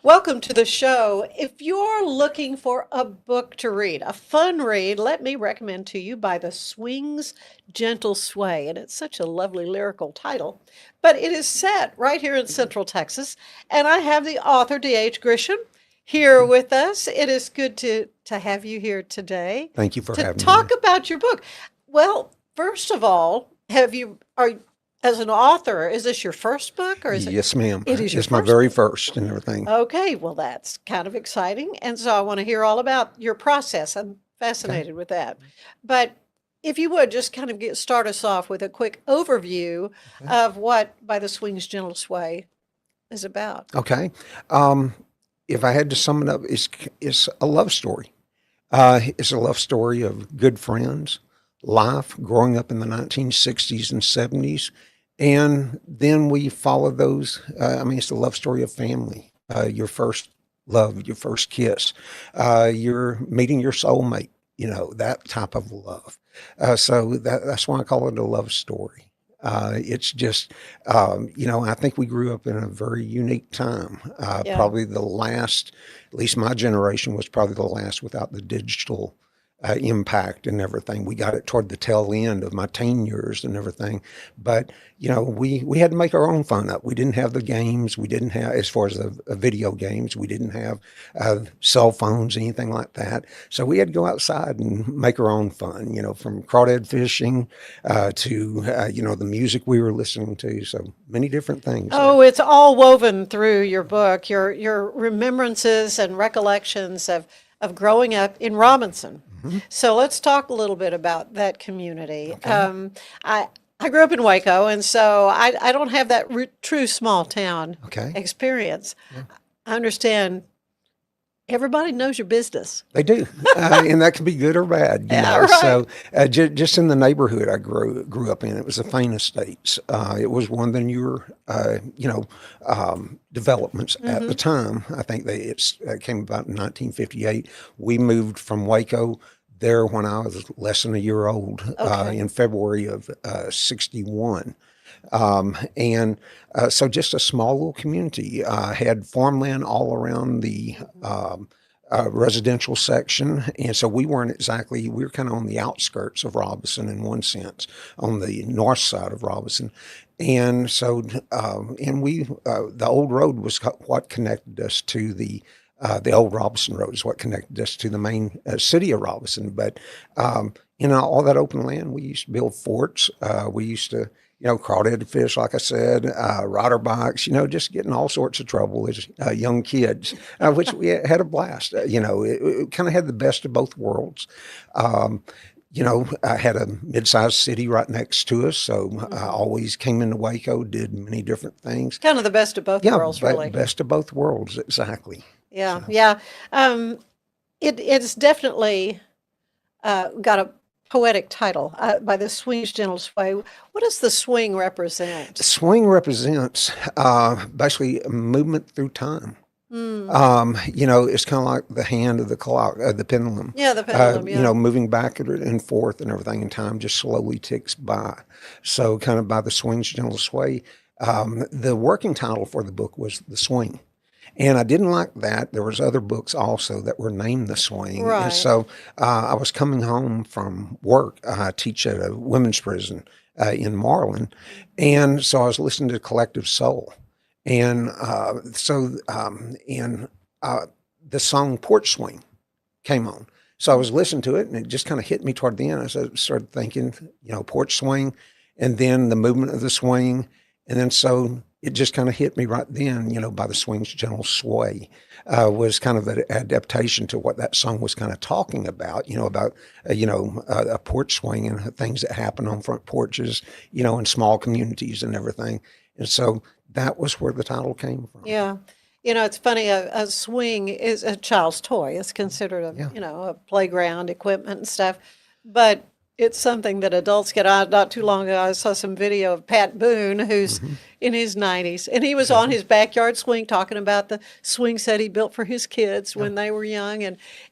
Welcome to the show. If you're looking for a book to read, a fun read, let me recommend to you By the Swing's Gentle Sway. And it's such a lovely lyrical title, but it is set right here in Central Texas. And I have the author, DH Grisham, here with us. It is good to have you here today Thank you for to having talk me. about your book. Well, first of all, as an author, is this your first book or is it? Yes, ma'am. It is your It's my first very book. first and everything. Okay, well, that's kind of exciting. And so I want to hear all about your process. I'm Okay. fascinated with that. But if you would just kind of start us off with a quick overview Okay. of what By the Swing's Gentle Sway is about. Okay. Um, if I had to sum it up, it's a love story. It's a love story of good friends, life, growing up in the 1960s and 70s. And then we follow those. It's a love story of family, your first love, your first kiss, you're meeting your soulmate, that type of love. That's why I call it a love story. It's just, I think we grew up in a very unique time. Yeah. Probably the last, at least my generation was probably the last without the digital impact and everything. We got it toward the tail end of my teen years and everything. But, we had to make our own fun up. We didn't have the games. We didn't have, as far as the video games, we didn't have cell phones, anything like that. So we had to go outside and make our own fun, from crawdad fishing the music we were listening to. So many different things Oh, there. it's all woven through your book, your remembrances and recollections of growing up in Robinson. Hmm. So let's talk a little bit about that community. Okay. I grew up in Waco, and so I don't have that true small town Okay. experience. Yeah. I understand everybody knows your business. They do, and that can be good or bad, Yeah, right. So, just in the neighborhood I grew up in, it was the Fain Estates. It was one of the newer, developments at the Hmm. time. I think it came about in 1958. We moved from Waco there when I was less than a year old, Okay. in February of '61. And so just a small little community, had farmland all around the residential section. And so we were kind of on the outskirts of Robinson in one sense, on the north side of Robinson. And so, the old road was what connected us to the old Robinson Road is what connected us to the main city of Robinson. But all that open land, we used to build forts. We used to, crawdad fish, like I said, ride our bikes, just getting all sorts of trouble as young kids, which we had a blast. It kind of had the best of both worlds. Um, I had a mid-sized city right next to us, so I Hmm. always came into Waco, did many different things. Kind of the best of both Yeah, worlds, really. best of both worlds, exactly. Yeah, So. yeah. Um, it's definitely got a poetic title, By the Swing's Gentle Sway. What does the swing represent? Swing represents basically a movement through time. Mm. It's kind of like the hand of the clock, the pendulum, Yeah, the pendulum, yeah. moving back and forth and everything, and time just slowly ticks by. So, kind of by the swing's gentle sway. The working title for the book was The Swing. And I didn't like that. There was other books also that were named The Swing. And Right. so I was coming home from work. I teach at a women's prison in Marlin. And so I was listening to Collective Soul. And the song Porch Swing came on. So I was listening to it, and it just kind of hit me toward the end. Started thinking, porch swing, and then the movement of the swing. And then so it just kind of hit me right then, by the swing's gentle sway, was kind of an adaptation to what that song was kind of talking about, a porch swing and things that happen on front porches, in small communities and everything. And so that was where the title came from. Yeah. It's funny, a swing is a child's toy. It's considered Yeah. a playground equipment and stuff. But it's something that adults get on. Not too long ago, I saw some video of Pat Boone, who's Hmm. in his 90s, and he was on Exactly. his backyard swing talking about the swing set he built for his kids Yeah. when they were young.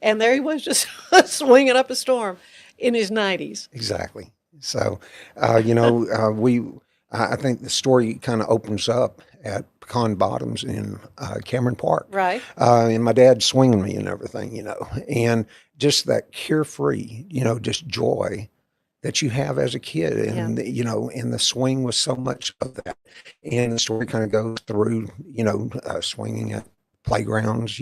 And there he was just swinging up a storm in his 90s. Exactly. So, we I think the story kind of opens up at Pecan Bottoms in Cameron Park. Right. And my dad swinging me and everything, and just that carefree, just joy that you have as a kid. Yeah. And, and the swing was so much of that. And the story kind of goes through, swinging at playgrounds,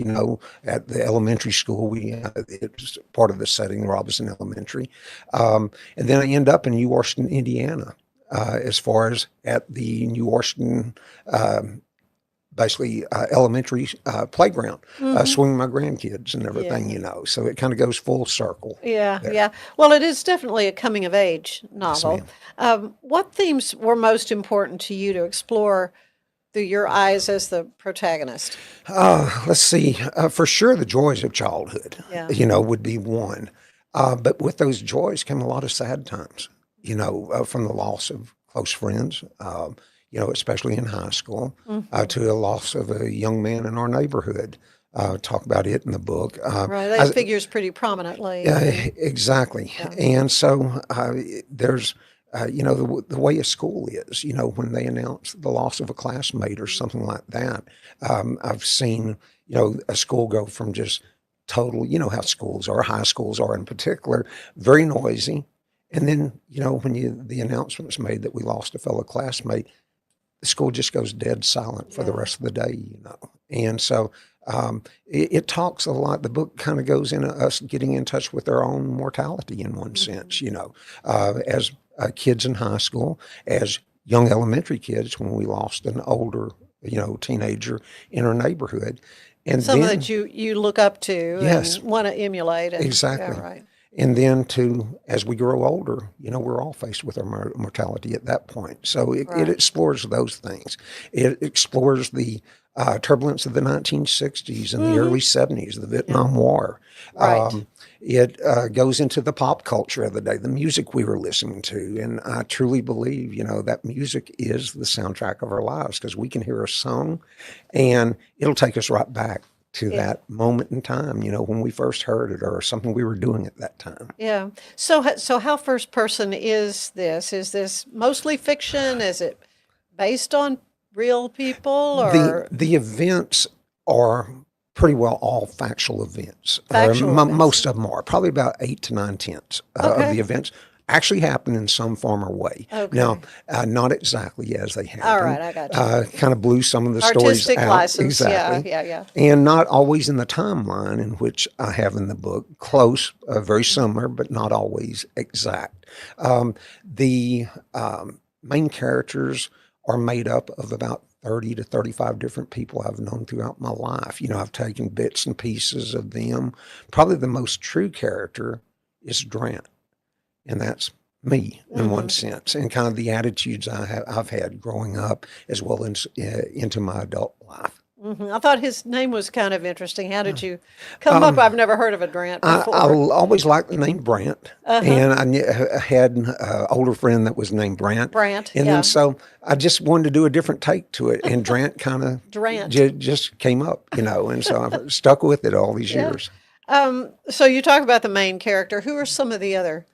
at the elementary school. It's part of the setting, Robinson Elementary. And then I end up in New Washington, Indiana, as far as at the New Washington, basically elementary playground, swinging my grandkids and everything, So it kind of goes full circle. Yeah, there. yeah. Well, it is definitely a coming of age novel. What themes were most important to you to explore through your eyes as the protagonist? Let's see. For sure, the joys of childhood, Yeah. would be one. But with those joys came a lot of sad times, from the loss of close friends, especially in high school, to a loss of a young man in our neighborhood. Talk about it in the book. Right, that figures pretty prominently. Exactly. And so there's, the way a school is, when they announce the loss of a classmate or something like that. I've seen, a school go from just total, how schools are, high schools are in particular, very noisy. And then, when the announcement's made that we lost a fellow classmate, the school just goes dead silent for the rest of the day, And so it talks a lot. The book kind of goes into us getting in touch with our own mortality in one sense, as kids in high school, as young elementary kids when we lost an older, teenager in our neighborhood. And Someone then, that you look up to Yes. and want to emulate. And, Exactly. Yeah, right. And then as we grow older, we're all faced with our mortality at that point. So it explores those things. It explores the turbulence of the 1960s and the early 70s, the Vietnam War. Right. It goes into the pop culture of the day, the music we were listening to. And I truly believe, that music is the soundtrack of our lives because we can hear a song and it'll take us right back to that moment in time, when we first heard it or something we were doing at that time. Yeah. So how first person is this? Is this mostly fiction? Is it based on real people or The events are pretty well all factual events. Factual events. Most of them are. Probably about 8 to 9/10 of Okay. the events actually happen in some form or way. Okay. Now, not exactly as they happen. All right, I got you. Kind of blew some of the Artistic stories out. license? Exactly. Yeah. And not always in the timeline in which I have in the book. Close, very similar, but not always exact. The main characters are made up of about 30 to 35 different people I've known throughout my life. I've taken bits and pieces of them. Probably the most true character is Grant, and that's me in one sense, and kind of the attitudes I've had growing up as well as into my adult life. I thought his name was kind of interesting. How did you come up? I've never heard of a Grant before. I always liked the name Brant, and I had an older friend that was named Brant. Brant, And yeah. then so I just wanted to do a different take to it, and Drant kind of Drant. just came up, and so I've stuck with it all these years. So you talk about the main character. Who are some of the other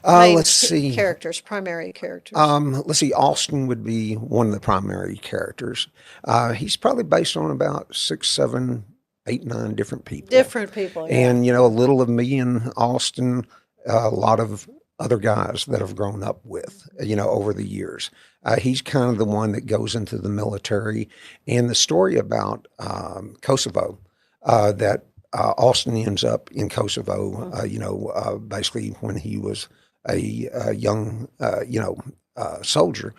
main Let's see. characters, primary characters? Let's see. Austin would be one of the primary characters. He's probably based on about 6, 7, 8, 9 different people. Different people, yeah. And, a little of me in Austin, a lot of other guys that I've grown up with, over the years. He's kind of the one that goes into the military. And the story about Kosovo, that Austin ends up in Kosovo, basically when he was a young, soldier.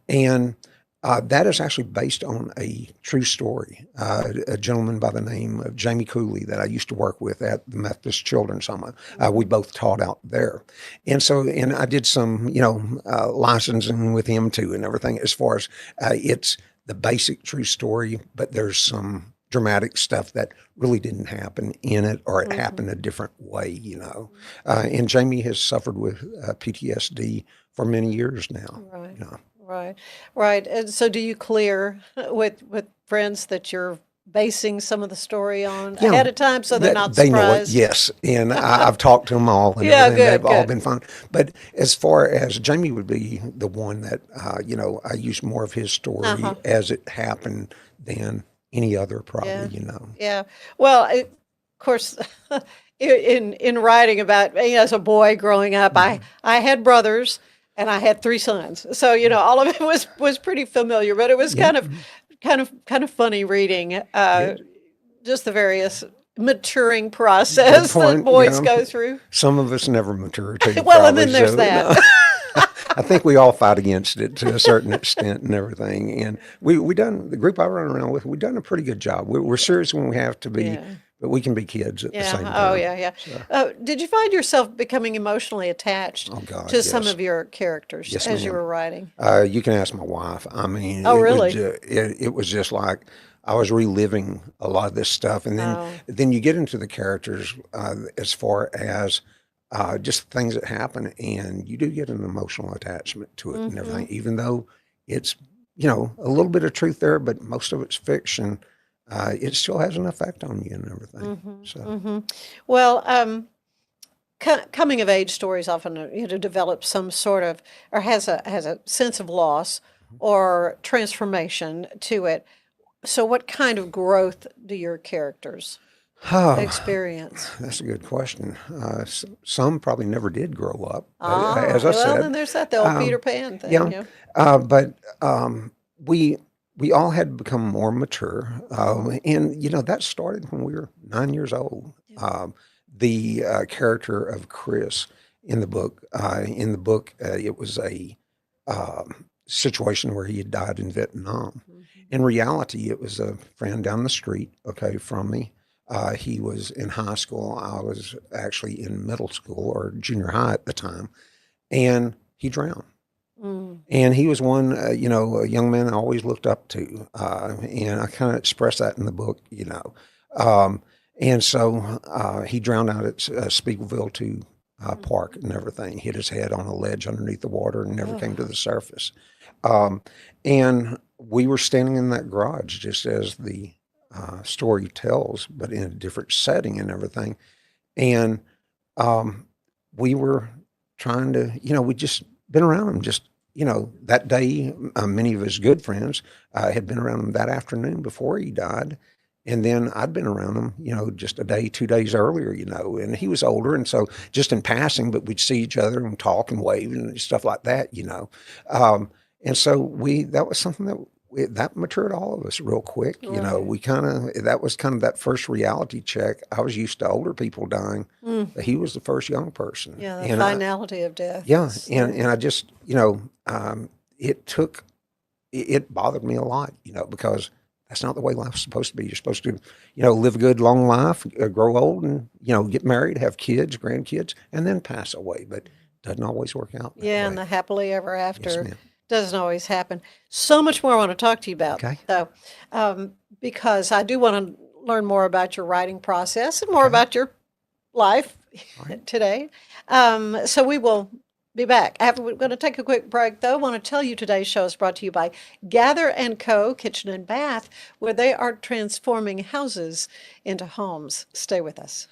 And that is actually based on a true story. A gentleman by the name of Jamie Cooley that I used to work with at the Methodist Children's Home. We both taught out there. And I did some, licensing with him too and everything as far as it's the basic true story, but there's some dramatic stuff that really didn't happen in it, or it happened a different way, And Jamie has suffered with PTSD for many years now. Right. Right. And so do you clear with friends that you're basing some of the story on Yeah, ahead of time so they're not they know it, surprised? yes. And I've talked to them all and Yeah, everything. good, They've all good. been fine. But as far as Jamie would be the one that, I use more of his story Uh-huh. as it happened than any other, Yeah. probably. Yeah. Well, of course, in writing about me as a boy growing up, Mhm. I had brothers and I had three sons. So, all of it was pretty familiar, but it was Yeah, kind of funny reading good, just the various maturing good process that point. boys go through. Some of us never mature too, Well, and probably. then there's So, that. I think we all fight against it to a certain extent and everything. And we done the group I run around with. We've done a pretty good job. We're serious when we have to be, Yeah. but we can be kids at the Yeah. same Oh, time. yeah, yeah. So, Did you find yourself becoming emotionally attached oh God, to some yes, of your characters yes, as you ma'am. were writing? You can ask my wife. I mean, Oh, really? it was just like I was reliving a lot of this stuff, and Oh. then you get into the characters as far as just things that happen, and you do get an emotional attachment to it and Mm-hmm. everything, even though it's a little bit of truth there, but most of it's fiction. It still has an effect on you and everything. Mm-hmm. So Mm-hmm. Well, coming of age stories often develop some sort of or has a sense of loss or transformation to it. So, what kind of growth do your characters oh, experience? that's a good question. Some probably never did grow up, as I Well, then said. there's that the old Peter Um, Pan thing. yeah, Yeah. but we all had become more mature, and that started when we were 9 years old. Yeah. The character of Chris in the book, it was a situation where he had died in Vietnam. Mhm. In reality, it was a friend down the street, okay, from me. He was in high school. I was actually in middle school or junior high at the time, and he drowned. Mm. And he was one, a young man I always looked up to, and I kind of expressed that in the book. Um, and so he drowned out at Speegleville 2 Park and everything, hit his head on a ledge underneath the water and never came to Oh. the surface. Um, and we were standing in that garage just as the story tells, but in a different setting and everything. And um, we were trying to, we just been around him just, that day. Many of his good friends had been around him that afternoon before he died. And then I'd been around him, just a day, 2 days earlier, and he was older. And so just in passing, but we'd see each other and talk and wave and stuff like that. And so that was something that matured all of us real quick. Right. That was kind of that first reality check. I was used to older people dying, Mm. but he was the first young person. Yeah, the And finality of death. yeah, Is, and I just, it bothered me a lot, because that's not the way life's supposed to be. You're supposed to, live a good long life, grow old, and get married, have kids, grandkids, and then pass away. But it doesn't always work out that yeah, and way. the happily ever Yes, after ma'am. doesn't always happen. So much more I want to talk to you about, Okay. though, because I do want to learn more about your writing process and more Okay. about your life All right. today. So we will be back. We're going to take a quick break, though. I want to tell you today's show is brought to you by Gather & Co. Kitchen and Bath, where they are transforming houses into homes. Stay with us.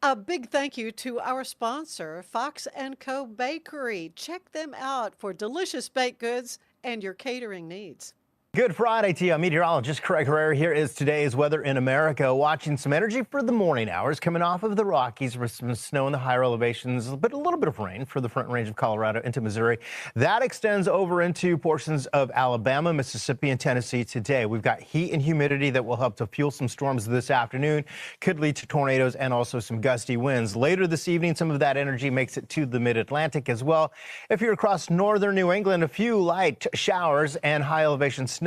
A big thank you to our sponsor, Fox & Co. Bakery. Check them out for delicious baked goods and your catering needs. Good Friday to you. Meteorologist Craig Herrera. Here is today's weather in America. Watching some energy for the morning hours coming off of the Rockies with some snow in the higher elevations, but a little bit of rain for the front range of Colorado into Missouri. That extends over into portions of Alabama, Mississippi, and Tennessee today. We've got heat and humidity that will help to fuel some storms this afternoon. Could lead to tornadoes and also some gusty winds. Later this evening, some of that energy makes it to the mid-Atlantic as well. If you're across northern New England, a few light showers and high elevation snow.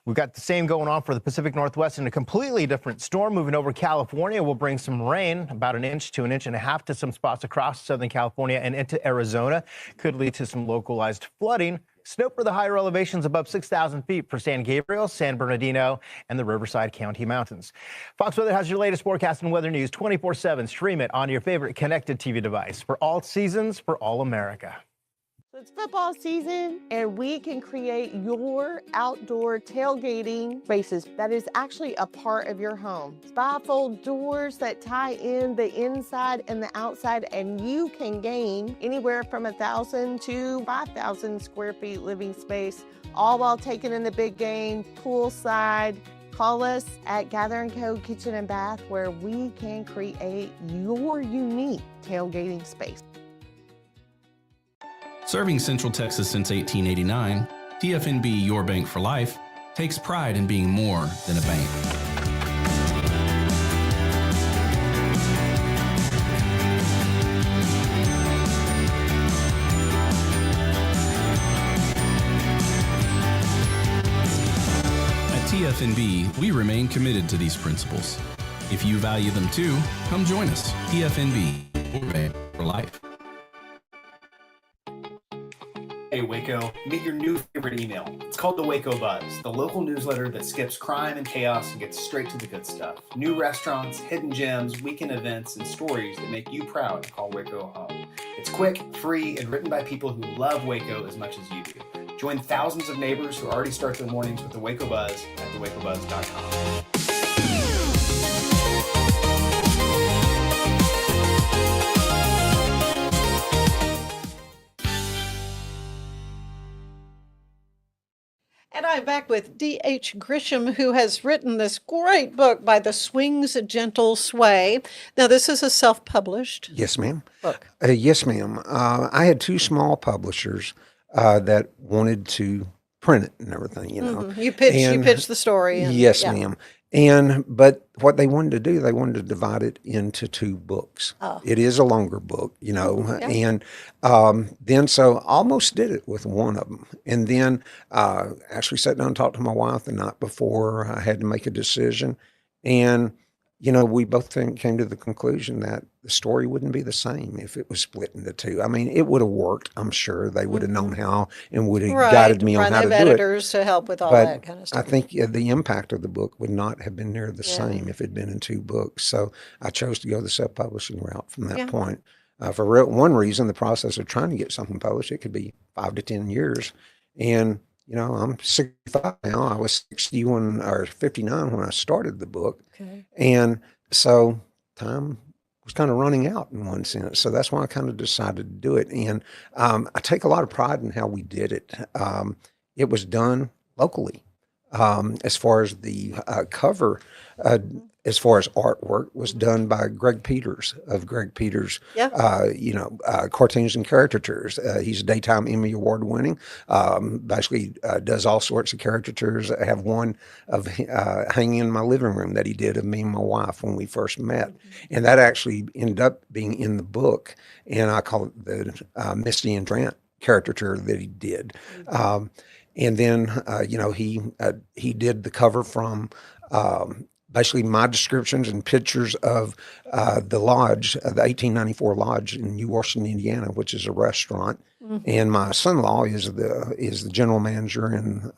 We've got the same going on for the Pacific Northwest, and a completely different storm moving over California will bring some rain, about 1 inch to 1.5 inches to some spots across Southern California and into Arizona. Could lead to some localized flooding. Snow for the higher elevations above 6,000 feet for San Gabriel, San Bernardino, and the Riverside County Mountains. Fox Weather has your latest forecast and weather news 24/7. Stream it on your favorite connected TV device for all seasons, for all America. It's football season, and we can create your outdoor tailgating spaces that is actually a part of your home. Bifold doors that tie in the inside and the outside, and you can gain anywhere from 1,000 to 5,000 square feet living space, all while taking in the big game, poolside. Call us at Gather & Co. Kitchen and Bath, where we can create your unique tailgating space. Serving Central Texas since 1889, TFNB Your Bank for Life takes pride in being more than a bank. At TFNB, we remain committed to these principles. If you value them too, come join us. TFNB Your Bank for Life. Hey Waco, meet your new favorite email. It's called the Waco Buzz, the local newsletter that skips crime and chaos and gets straight to the good stuff. New restaurants, hidden gems, weekend events, and stories that make you proud to call Waco home. It's quick, free, and written by people who love Waco as much as you do. Join thousands of neighbors who already start their mornings with the Waco Buzz at thewacobuzz.com. And I'm back with DH Grisham, who has written this great book by the Swings Gentle Sway. Now, this is a self-published Yes, ma'am. book. Yes, ma'am. I had two small publishers that wanted to print it and everything, you know. You And- pitched the story. And, Yes, yeah. ma'am. But what they wanted to do, they wanted to divide it into two books. Oh. It is a longer book, you know, Yeah. and then so almost did it with one of them. And then actually sat down and talked to my wife the night before I had to make a decision. And, you know, we both came to the conclusion that the story wouldn't be the same if it was split into two. I mean, it would have worked, I'm sure. They would have known how and would have guided me on how They to have do it. editors to help with all But that kind of I stuff. think the impact of the book would not have been near the Yeah. same if it had been in two books. So I chose to go the self-publishing route from that Yeah. point. One reason, the process of trying to get something published, it could be 5 to 10 years. And, you know, I'm 65 now. I was 59 when I started the book. Okay. And so time was kind of running out in one sense. So that's why I kind of decided to do it. And I take a lot of pride in how we did it. It was done locally. As far as the cover, as far as artwork, was done by Greg Peters of Greg Peters, Yeah. Cartoons and Caricatures. He's a Daytime Emmy Award winning, basically does all sorts of caricatures. I have one of hanging in my living room that he did of me and my wife when we first met. And that actually ended up being in the book. And I call it the Misty and Trant caricature that he did. And then, he did the cover from basically my descriptions and pictures of the lodge, the 1894 lodge in New Washington, Indiana, which is a restaurant. And my son-in-law is the general manager and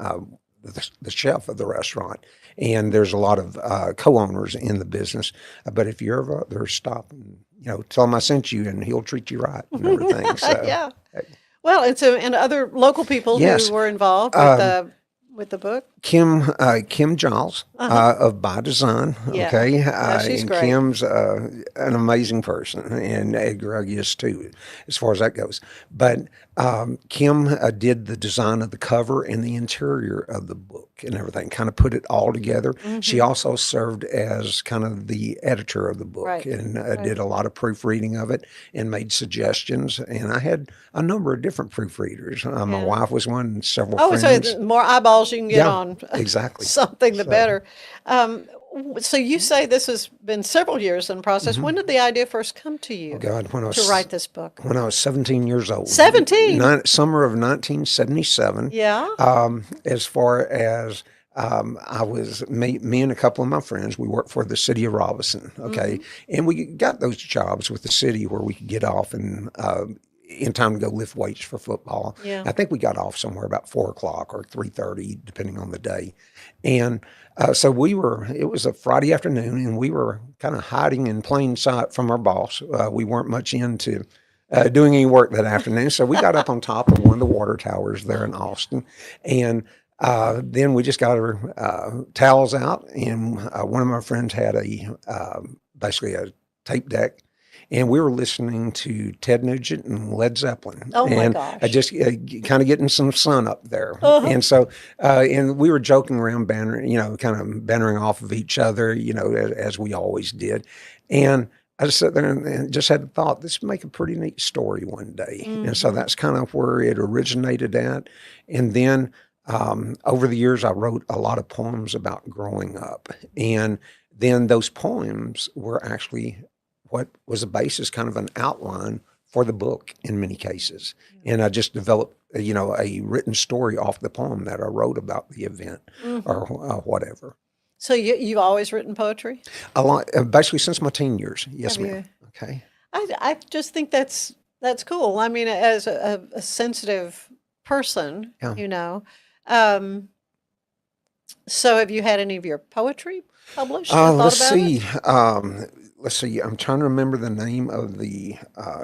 the chef of the restaurant. And there's a lot of co-owners in the business. But if you're ever there, stop and tell him I sent you, and he'll treat you right and everything. So, Yeah. Well, and other local people Yes. who were involved with the book. Kim Giles of By Design. Yeah. Okay, Yeah, she's and great. Kim's an amazing person, and Ed Grug is too, as far as that goes. But Kim did the design of the cover and the interior of the book and everything. Kind of put it all together. She also served as kind of the editor of the book, Right. and did a lot of proofreading of it and made suggestions. And I had a number of different proofreaders. My Yeah. wife was one, and several Oh, friends. so the more eyeballs you can get Yeah, on exactly. something, the So- better. So you say this has been several years in the process. When did the idea first come to you God, when I was to write this book? when I was 17 years old. 17? Summer of 1977. Yeah. As far as I was, me and a couple of my friends, we worked for the city of Robinson, okay? And we got those jobs with the city where we could get off and in time to go lift weights for football. Yeah. I think we got off somewhere about 4 o'clock or 3:30, depending on the day. And so it was a Friday afternoon, and we were kind of hiding in plain sight from our boss. We weren't much into doing any work that afternoon. So we got up on top of one of the water towers there in Austin, and then we just got our towels out, and one of my friends had basically a tape deck, and we were listening to Ted Nugent and Led Zeppelin. Oh, my and gosh. just kind of getting some sun up there. Uh-huh. And so, and we were joking around, kind of bantering off of each other, as we always did. And I just sat there and just had the thought, this would make a pretty neat story one day. And so that's kind of where it originated at. And then over the years, I wrote a lot of poems about growing up. And then those poems were actually what was the basis, kind of an outline for the book in many cases. And I just developed, a written story off the poem that I wrote about the event or whatever. So you've always written poetry? A lot, basically since my teen years. Yes, Have ma'am. you? Okay. I just think that's cool. I mean, as a sensitive person, Yeah. So have you had any of your poetry published or thought Let's about it? see. Let's see. I'm trying to remember the name of the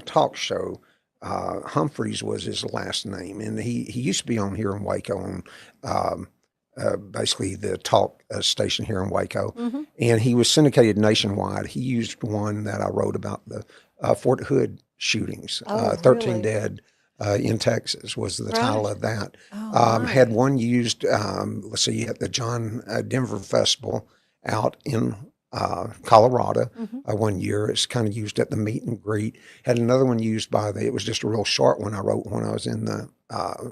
talk show. Humphreys was his last name, and he used to be on here in Waco on basically the talk station here in Waco, and he was syndicated nationwide. He used one that I wrote about the Fort Hood shootings. Oh, 13 really? Dead in Texas was the title of that. Oh, my. Had one used, let's see, at the John Denver Festival out in Colorado one year. It's kind of used at the meet and greet. Had another one used it was just a real short one I wrote when I was in the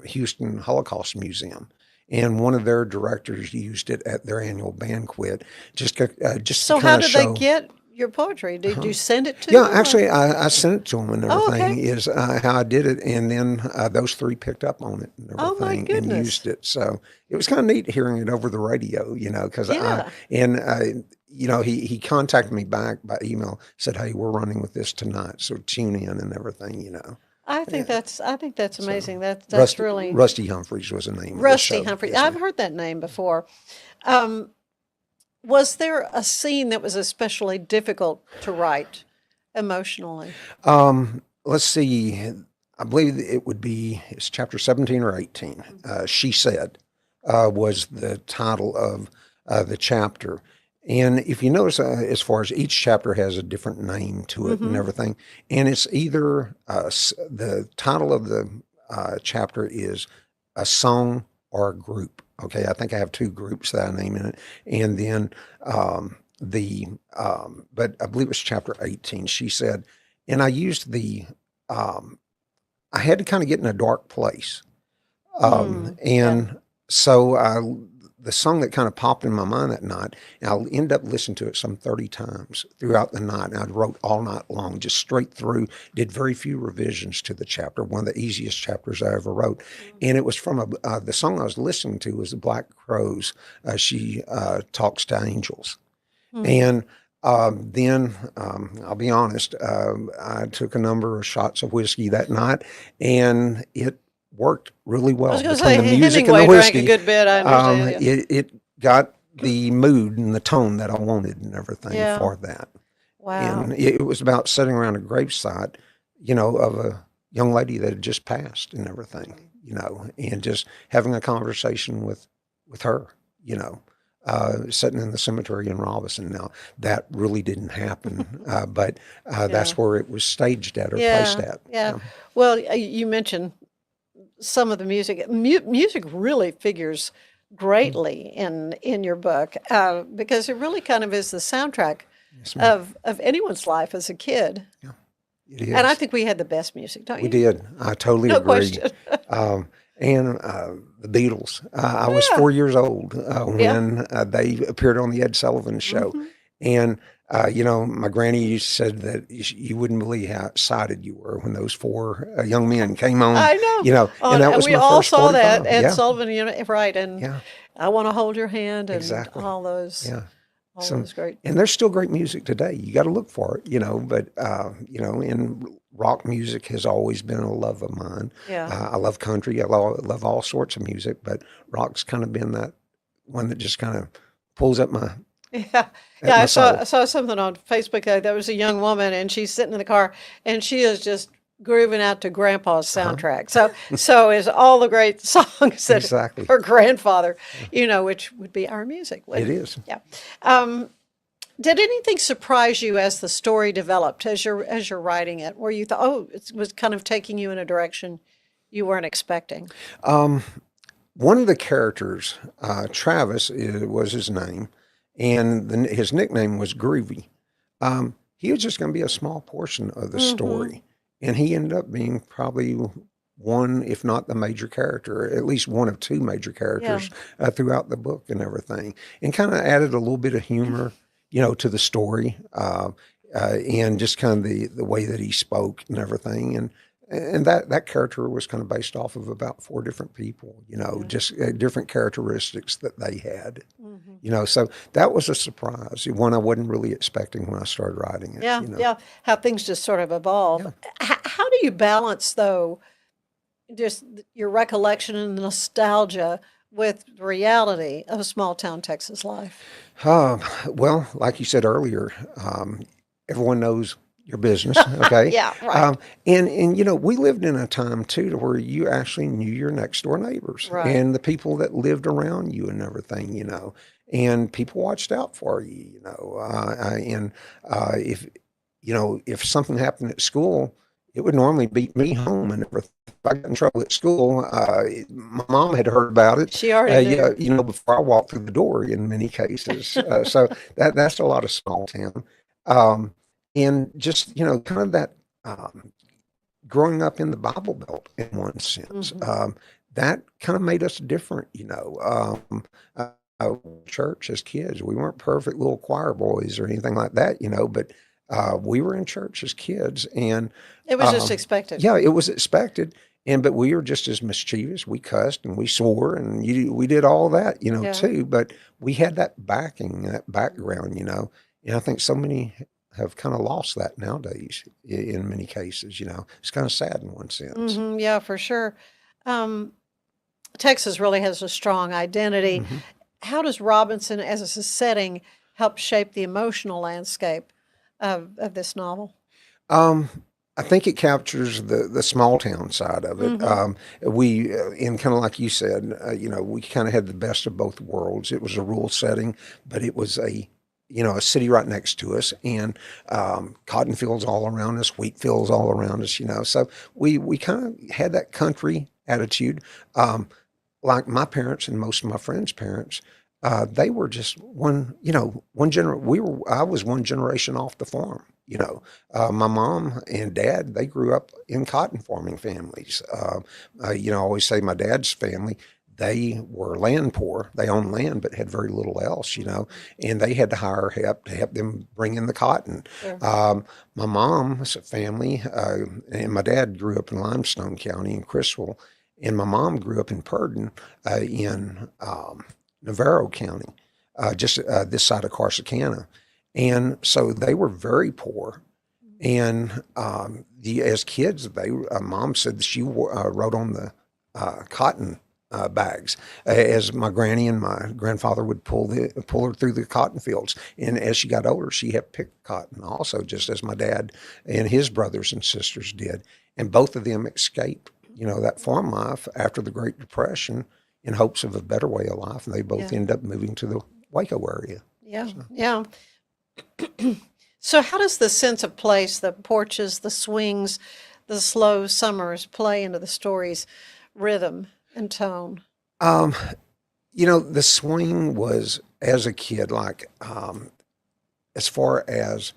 Houston Holocaust Museum. And one of their directors used it at their annual banquet. Just So to how kind did of they show. get your poetry? Did you send it to Yeah, them? actually, I sent it to them and Oh, everything. okay. Is how I did it, and then those three picked up on it and Oh, my everything and goodness. used it. So it was kind of neat hearing it over the radio, because Yeah. he contacted me back by email, said, "Hey, we're running with this tonight, so tune in and everything." I think that's amazing. That's Rusty, really Rusty Humphreys was the name of the Rusty show. Humphrey. Yes, I've ma'am. heard that name before. Was there a scene that was especially difficult to write emotionally? Let's see. I believe it's chapter 17 or 18. She Said was the title of the chapter. And if you notice, as far as each chapter has a different name to it and everything, and it's either the title of the chapter is a song or a group. Okay, I think I have two groups that I name in it, and then but I believe it's chapter 18. She said, and I used I had to kind of get in a dark place, and so the song that kind of popped in my mind that night, and I'll end up listening to it some 30 times throughout the night. And I wrote all night long, just straight through, did very few revisions to the chapter, one of the easiest chapters I ever wrote. And it was from the song I was listening to was the Black Crowes, She Talks to Angels. And then I'll be honest, I took a number of shots of whiskey that night, and it worked really well. I was going to Between say the music Hemingway and the drank a whiskey. good bit. I understand. Yeah. It got the mood and the tone that I wanted and everything Yeah. for that. Wow. And it was about sitting around a gravesite, of a young lady that had just passed and everything, and just having a conversation with her, sitting in the cemetery in Robinson. Now, that really didn't happen, but that's where it was staged at or placed at. Yeah. Well, you mentioned some of the music. Music really figures greatly in your book because it really kind of is the soundtrack Yes, ma'am. of anyone's life as a kid. It is. And I think we had the best music, don't you? We did. I totally No agree. question. And the Beatles. I was 4 years old when they appeared on the Ed Sullivan Show. And, my granny said that you wouldn't believe how excited you were when those four young men came on. I know. And that was we my all first saw that 45. Ed Yeah. Sullivan, right? And Yeah. I Want to Hold Your Hand and Exactly. all those. Yeah. All Some- those great. And there's still great music today. You got to look for it, but, and rock music has always been a love of mine. Yeah. I love country. I love all sorts of music, but rock's kind of been that one that just kind of pulls up my Yeah, at yeah. my I saw soul. I saw something on Facebook. There was a young woman, and she's sitting in the car, and she is just grooving out to Grandpa's soundtrack. So is all the great songs that Exactly. her grandfather, which would be our music. It wouldn't is. Yeah. Did anything surprise you as the story developed, as you're writing it, where you thought, oh, it was kind of taking you in a direction you weren't expecting? One of the characters, Travis was his name, and his nickname was Groovy. He was just going to be a small portion of the story, and he ended up being probably one, if not the major character, at least one of two major characters throughout the book and everything, and kind of added a little bit of humor, to the story, and just kind of the way that he spoke and everything, and that character was kind of based off of about 4 different people, just different characteristics that they had, so that was a surprise, one I wasn't really expecting when I started writing it. Yeah, how things just sort of evolve. Yeah. How do you balance, though, just your recollection and nostalgia with the reality of small town Texas life? Well, like you said earlier, everyone knows your business, okay? Yeah, right. And we lived in a time too to where you actually knew your next door neighbors Right. and the people that lived around you and everything, and people watched out for you, and if something happened at school, it would normally beat me home and everything. If I got in trouble at school, my mom had heard about it. She already knew. Before I walked through the door in many cases. So that's a lot of small town. And just, kind of that growing up in the Bible Belt in one sense, that kind of made us different, church as kids. We weren't perfect little choir boys or anything like that, but we were in church as kids, and It was just expected. yeah, it was expected. But we were just as mischievous. We cussed and we swore and we did all that, Yeah. too. But we had that backing, that background, and I think so many have kind of lost that nowadays in many cases. It's kind of sad in one sense. Yeah, for sure. Texas really has a strong identity. Mhm. How does Robinson, as a setting, help shape the emotional landscape of this novel? I think it captures the small town side of it. We, and kind of like you said, we kind of had the best of both worlds. It was a rural setting, but it was a city right next to us, and cotton fields all around us, wheat fields all around us, So we kind of had that country attitude. Like my parents and most of my friends' parents, they were just I was one generation off the farm. My mom and dad, they grew up in cotton farming families. I always say my dad's family, they were land poor. They owned land, but had very little else, and they had to hire help to help them bring in the cotton. Sure. My mom's family, and my dad grew up in Limestone County in Criswell, and my mom grew up in Purdon, in Navarro County, just this side of Corsicana. And so they were very poor. And as kids, mom said she wrote on the cotton bags as my granny and my grandfather would pull her through the cotton fields. And as she got older, she had picked cotton also, just as my dad and his brothers and sisters did. And both of them escaped, that farm life after the Great Depression in hopes of a better way of life. And they both ended up moving to the Waco area. Yeah, yeah. So how does the sense of place, the porches, the swings, the slow summers play into the story's rhythm and tone? The swing was, as a kid, like, as far as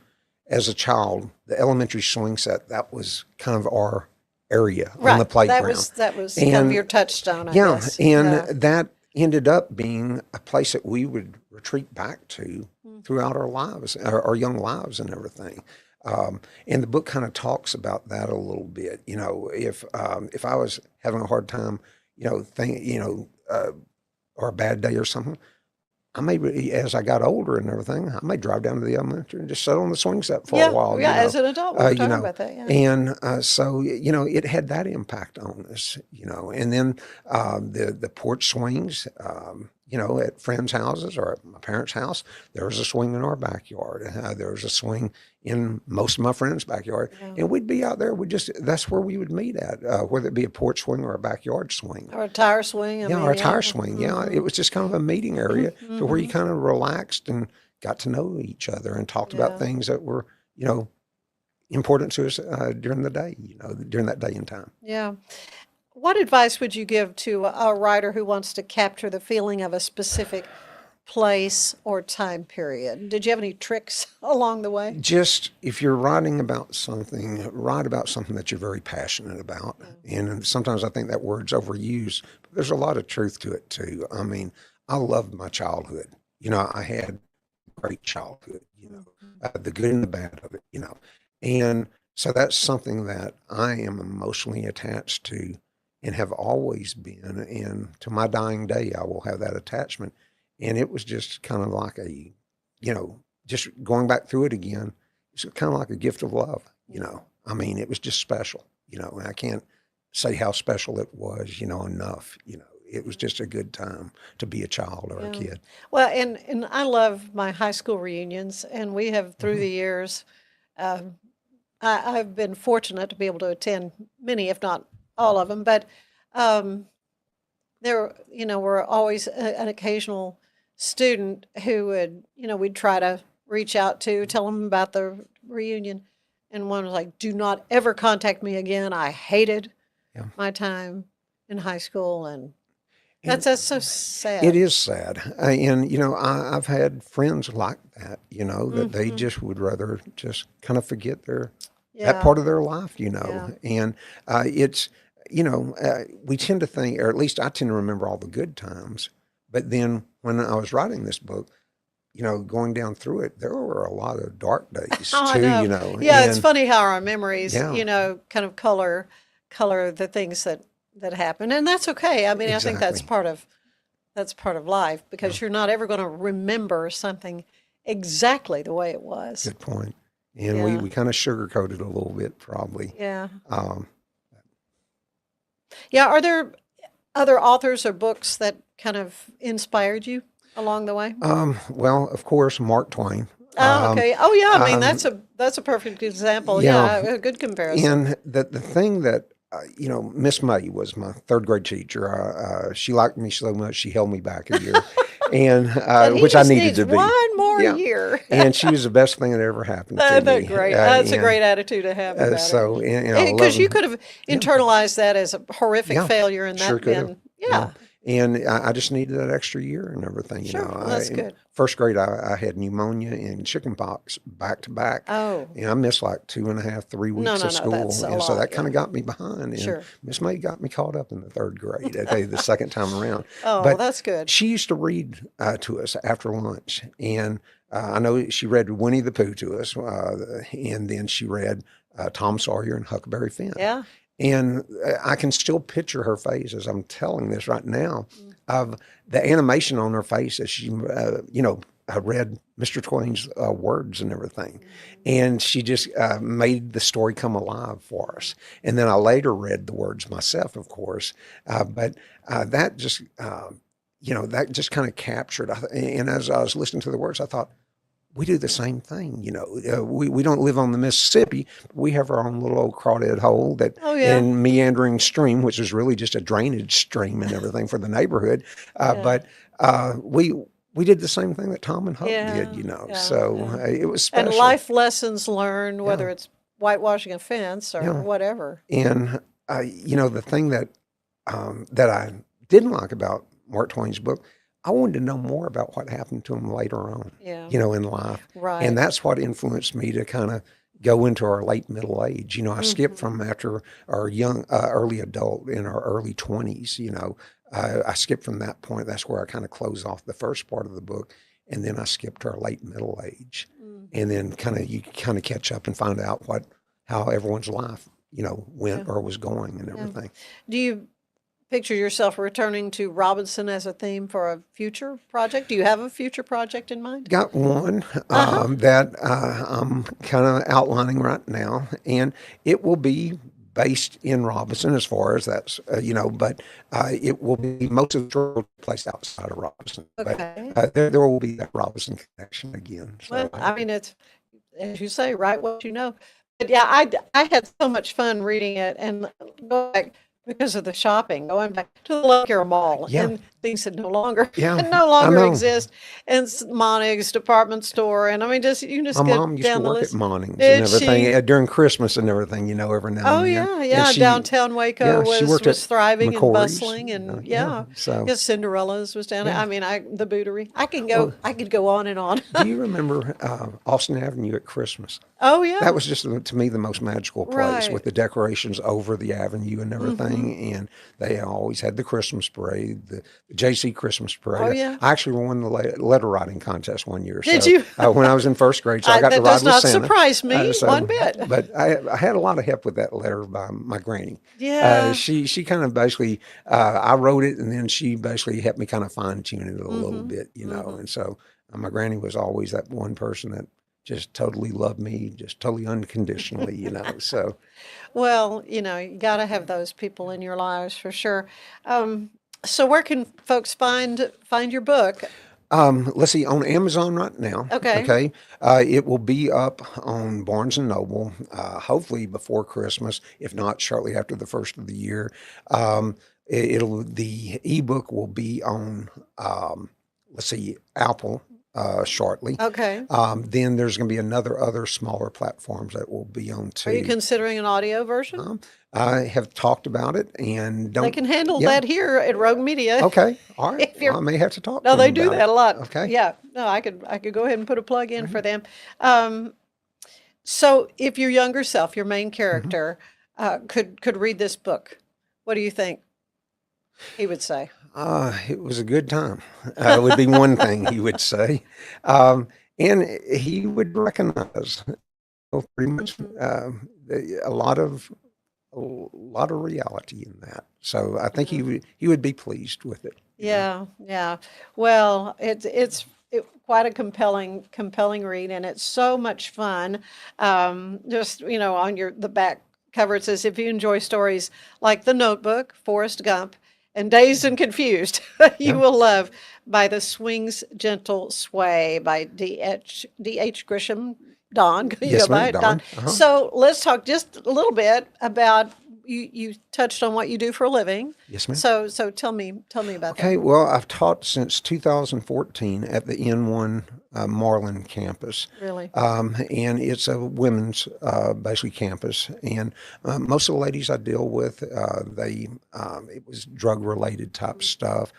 a child, the elementary swing set, that was kind of our area on the playground. That was kind of your touchstone, I guess. That ended up being a place that we would retreat back to throughout our lives, our young lives and everything. And the book kind of talks about that a little bit. If I was having a hard time, or a bad day or something, I may, as I got older and everything, I may drive down to the elementary and just sit on the swing set for a while. Yeah, as an adult, we were talking about that. Yeah. And so, it had that impact on us, and then the porch swings, at friends' houses or at my parents' house, there was a swing in our backyard. There was a swing in most of my friends' backyard. Yeah. And we'd be out there. That's where we would meet at, whether it be a porch swing or a backyard swing. Or a tire swing. I Yeah, mean, or a tire swing. Yeah, it was just kind of a meeting area to where you kind of relaxed and got to know each other and talked about things that were, important to us during the day, during that day and time. Yeah. What advice would you give to a writer who wants to capture the feeling of a specific place or time period? Did you have any tricks along the way? Just if you're writing about something, write about something that you're very passionate about. And sometimes I think that word's overused, but there's a lot of truth to it too. I mean, I loved my childhood. I had a great childhood, the good and the bad of it, And so that's something that I am emotionally attached to and have always been. And to my dying day, I will have that attachment. And it was just kind of like just going back through it again, it's kind of like a gift of love, I mean, it was just special, and I can't say how special it was, enough, it was just a good time to be a child or a kid. Well, and I love my high school reunions, and we have through the years, I've been fortunate to be able to attend many, if not all of them, but there, were always an occasional student who would, we'd try to reach out to, tell them about the reunion. And one was like, do not ever contact me again. I hated my time in high school. And that's so sad. It is sad. And, I've had friends like that, that they just would rather just kind of forget that part of their life, and it's, we tend to think, or at least I tend to remember all the good times. But then when I was writing this book, going down through it, there were a lot of dark days too, Yeah, it's funny how our memories, Yeah. kind of color the things that happen. And that's okay. I mean, I think that's part of life, because you're not ever going to remember something exactly the way it was. Good point. And Yeah. we kind of sugarcoated a little bit, probably. Yeah. Um, Yeah. Are there other authors or books that kind of inspired you along the way? well, of course, Mark Twain. Oh, okay. Oh, yeah. I mean, um, that's a perfect example. yeah. Yeah, a good comparison. And the thing that, Miss May was my third grade teacher. She liked me so much, she held me back a year, and But he which I just needed needs to be. one more Yeah. year. And she was the best thing that ever happened to That's me. great. That's a and, great attitude to have about So, it. and, I Because love you could have internalized that as a horrific Yeah, failure, and sure that could have. been, yeah. And I just needed that extra year and everything. Sure, well, that's in good. First grade, I had pneumonia and chickenpox back to back. Oh, And I missed like 2.5, 3 weeks No, of no, school. that's a And so lot, that kind of yeah. got me behind. And Sure. Miss May got me caught up in the third grade, okay, the second time around. oh, But that's good. she used to read to us after lunch. And I know she read Winnie the Pooh to us. And then she read Tom Sawyer and Huckleberry Finn. Yeah. And I can still picture her face as I'm telling this right now, of the animation on her face as she, read Mr. Twain's words and everything. And she just made the story come alive for us. And then I later read the words myself, of course. But that just, that just kind of captured. And as I was listening to the words, I thought, we do the same thing, we don't live on the Mississippi. We have our own little old crawdad hole Oh, yeah. and meandering stream, which is really just a drainage stream and everything for the neighborhood. But we did the same thing that Tom and Huck Yeah, did, yeah, So it was special. And life lessons learned, whether it's whitewashing a fence or Yeah. whatever. And the thing that that I didn't like about Mark Twain's book, I wanted to know more about what happened to him later on, Yeah. in life. Right. And that's what influenced me to kind of go into our late middle age. I skipped from after our young, early adult in our early 20s, I skipped from that point. That's where I kind of closed off the first part of the book. And then I skipped to our late middle age. And then you kind of catch up and find out how everyone's life, went or was going and everything. Do you picture yourself returning to Robinson as a theme for a future project? Do you have a future project in mind? Got one that I'm kind of outlining right now, and it will be based in Robinson as far as that's, but it will be most of the tour will take place outside of Robinson. Okay. But there will be that Robinson connection again. So, Well, I mean, it's, as you say, write what you know. But yeah, I had so much fun reading it and going back because of the shopping, going back to the Lake Era Mall Yeah. and things that no longer Yeah, no I longer know. exist, and Monig's department store, and I mean, just you just My get mom used to down the work at list. Monning's Did and everything she? during Christmas and everything, every now Oh and then. yeah, And yeah. she, Downtown Waco she worked at was thriving and McCory's, bustling, and yeah. So, yeah, Cinderella's was down there. yeah. I mean, the Bootery. Well, I could go on and on. do you remember Austin Avenue at Christmas? Oh yeah, That was just, to me, the most magical place with right. the decorations over the avenue and everything. Mm-hmm. And they always had the Christmas parade, the JC Christmas parade. Oh yeah. I actually won the letter writing contest one year. Did So, you? when I was in first grade, so I got to That ride does with not Santa. surprise me one bit. But I had a lot of help with that letter by my granny. Yeah. She kind of basically, I wrote it and then she basically helped me kind of fine tune it a little bit, And so my granny was always that one person that just totally loved me, just totally unconditionally, So, Well, you got to have those people in your lives for sure. So where can folks find your book? let's see, on Amazon right now. Okay. Okay. It will be up on Barnes and Noble, hopefully before Christmas, if not shortly after the first of the year. The ebook will be on, let's see, Apple, shortly. Okay. Then there's going to be other smaller platforms that will be on Are you too. considering an audio version? I have talked about it and They can handle yeah. that here at Rogue Media. Okay. All right. If you're- Well, I may have to talk No, to they them do about that it. a lot. Okay. Yeah. No, I could go ahead and put a plug in for them. So if your younger self, your main character, could read this book, what do you think he would say? It was a good time. Would be one thing he would say. And he would recognize pretty much a lot of reality in that. So I think he would be pleased with it. Yeah, yeah. Well, it's quite a compelling read, and it's so much fun. Just on the back cover it says, if you enjoy stories like The Notebook, Forrest Gump, and Dazed and Confused, you will love By the Swing's Gentle Sway by D.H. Grisham. Don, you Yes, go by ma'am, it, Don. Don. Uh-huh. So let's talk just a little bit about you touched on what you do for a living. Yes, ma'am. So tell me about Okay, that. well, I've taught since 2014 at the N1 Marlin campus. Really? And it's a women's basically campus. And most of the ladies I deal with, it was drug related type stuff.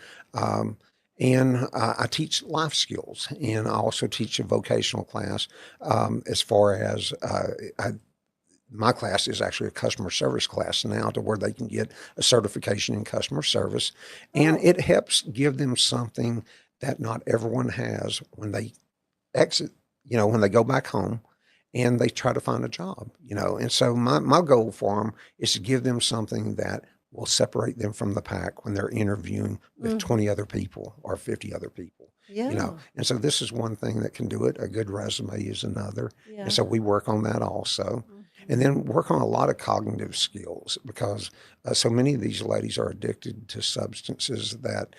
And I teach life skills, and I also teach a vocational class as far as my class is actually a customer service class now, to where they can get a certification in customer service. And it helps give them something that not everyone has when they exit, when they go back home and they try to find a job, And so my goal for them is to give them something that will separate them from the pack when they're interviewing with 20 other people or 50 other people. Yeah. And so this is one thing that can do it. A good resume is another. Yeah. And so we work on that also. And then work on a lot of cognitive skills, because so many of these ladies are addicted to substances that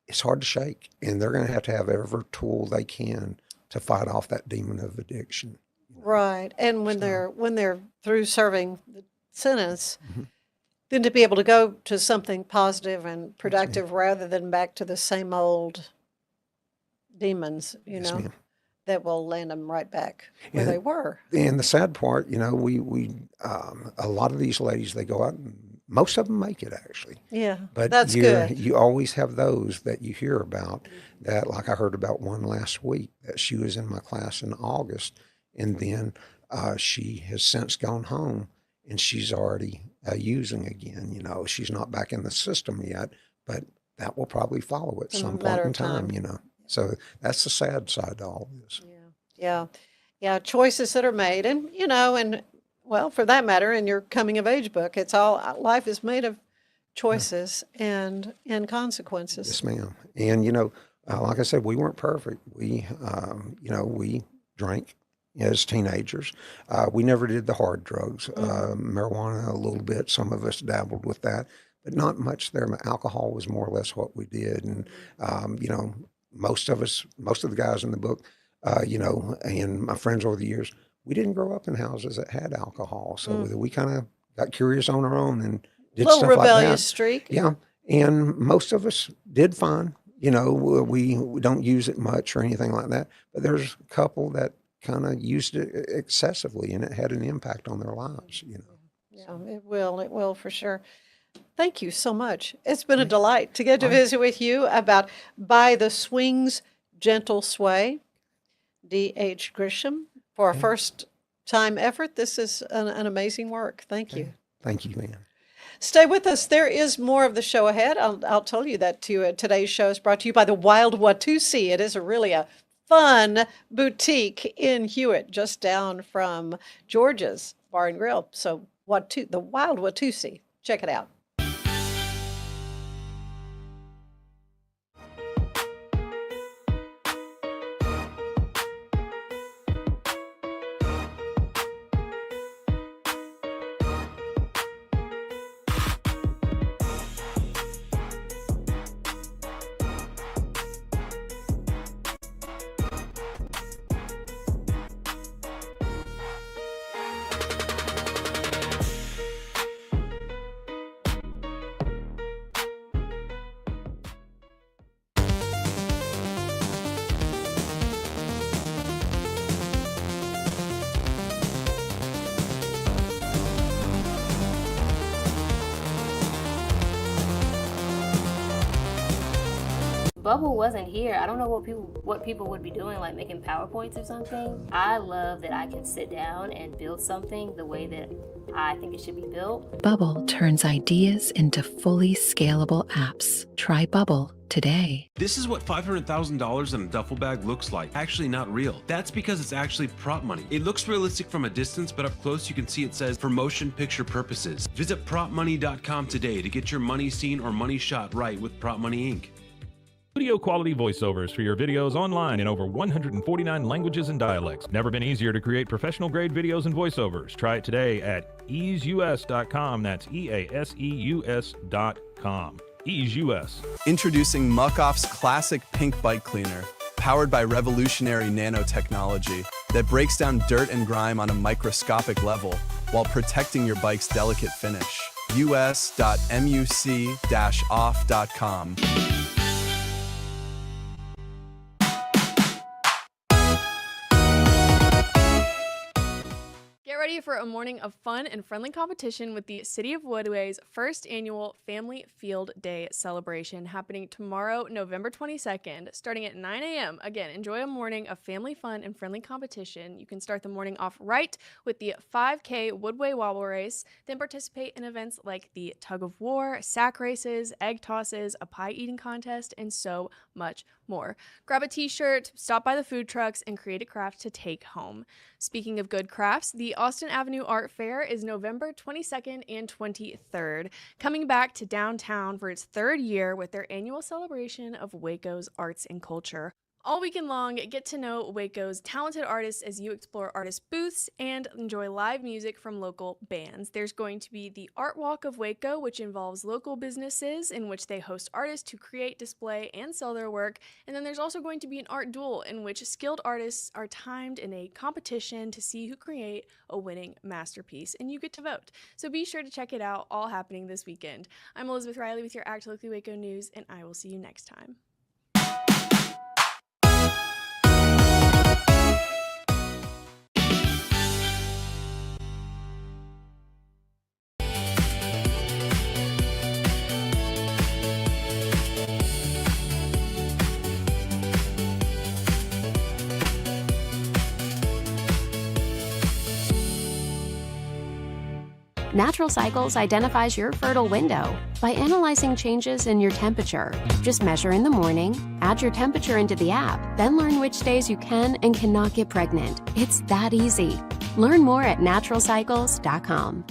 it's hard to shake. And they're going to have every tool they can to fight off that demon of addiction. Right. And when they're through serving the sentence, then to be able to go to something positive and productive rather than back to the same old demons, Yes, ma'am. that will land them right back where And- they were. And the sad part, we a lot of these ladies, they go out and most of them make it actually. Yeah. But That's good. you always have those that you hear about that, like I heard about one last week that she was in my class in August, and then she has since gone home and she's already using again. She's not back in the system yet, but that will probably follow at In a some point matter in of time. time. So that's the sad side to all this. Yeah. Choices that are made, and well, for that matter, in your coming of age book, it's all life is made of choices and consequences. Yes, ma'am. And like I said, we weren't perfect. We, we drank, as teenagers. We never did the hard drugs, marijuana a little bit. Some of us dabbled with that, but not much there. Alcohol was more or less what we did. And, most of the guys in the book, and my friends over the years, we didn't grow up in houses that had alcohol. So we kind of got curious on our own and did Little stuff like that. rebellious streak. Yeah. And most of us did fine. We don't use it much or anything like that. But there's a couple that kind of used it excessively, and it had an impact on their lives, Yeah, it will for sure. Thank you so much. It's been a delight to get to visit with you about By the Swing's Gentle Sway, DH Grisham. For a first time effort, this is an amazing work. Thank you. Thank you, man. Stay with us. There is more of the show ahead. I'll tell you that too. Today's show is brought to you by the Wild Watusi. It is really a fun boutique in Hewitt, just down from George's Bar and Grill. So the Wild Watusi. Check it out. Bubble wasn't here. I don't know what people would be doing, like making PowerPoints or something. I love that I can sit down and build something the way that I think it should be built. Bubble turns ideas into fully scalable apps. Try Bubble today. This is what $500,000 in a duffel bag looks like. Actually not real. That's because it's actually prop money. It looks realistic from a distance, but up close you can see it says for motion picture purposes. Visit propmoney.com today to get your money seen or money shot right with Prop Money Inc. Studio quality voiceovers for your videos online in over 149 languages and dialects. Never been easier to create professional grade videos and voiceovers. Try it today at easeus.com. That's EASEUS.com. Ease US. Introducing Muck-Off's classic pink bike cleaner, powered by revolutionary nanotechnology that breaks down dirt and grime on a microscopic level while protecting your bike's delicate finish. us.muc-off.com. Get ready for a morning of fun and friendly competition with the City of Woodway's first annual Family Field Day celebration happening tomorrow, November 22nd, starting at 9 a.m. Again, enjoy a morning of family fun and friendly competition. You can start the morning off right with the 5K Woodway Wobble Race, then participate in events like the Tug of War, sack races, egg tosses, a pie eating contest, and so much more. Grab a t-shirt, stop by the food trucks, and create a craft to take home. Speaking of good crafts, the Austin Avenue Art Fair is November 22nd and 23rd, coming back to downtown for its third year with their annual celebration of Waco's arts and culture. All weekend long, get to know Waco's talented artists as you explore artist booths and enjoy live music from local bands. There's going to be the Art Walk of Waco, which involves local businesses in which they host artists to create, display, and sell their work. And then there's also going to be an art duel in which skilled artists are timed in a competition to see who create a winning masterpiece, and you get to vote. So be sure to check it out, all happening this weekend. I'm Elizabeth Riley with your Act Locally Waco News, and I will see you next time. Natural Cycles identifies your fertile window by analyzing changes in your temperature. Just measure in the morning, add your temperature into the app, then learn which days you can and cannot get pregnant. It's that easy. Learn more at naturalcycles.com.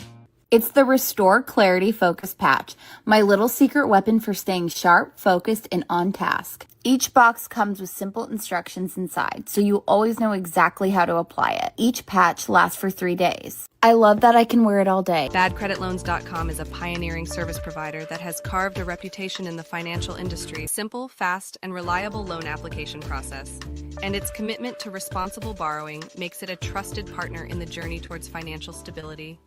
It's the Restore Clarity Focus Patch, my little secret weapon for staying sharp, focused, and on task. Each box comes with simple instructions inside, so you always know exactly how to apply it. Each patch lasts for 3 days. I love that I can wear it all day. BadCreditLoans.com is a pioneering service provider that has carved a reputation in the financial industry. Simple, fast, and reliable loan application process. And its commitment to responsible borrowing makes it a trusted partner in the journey towards financial stability.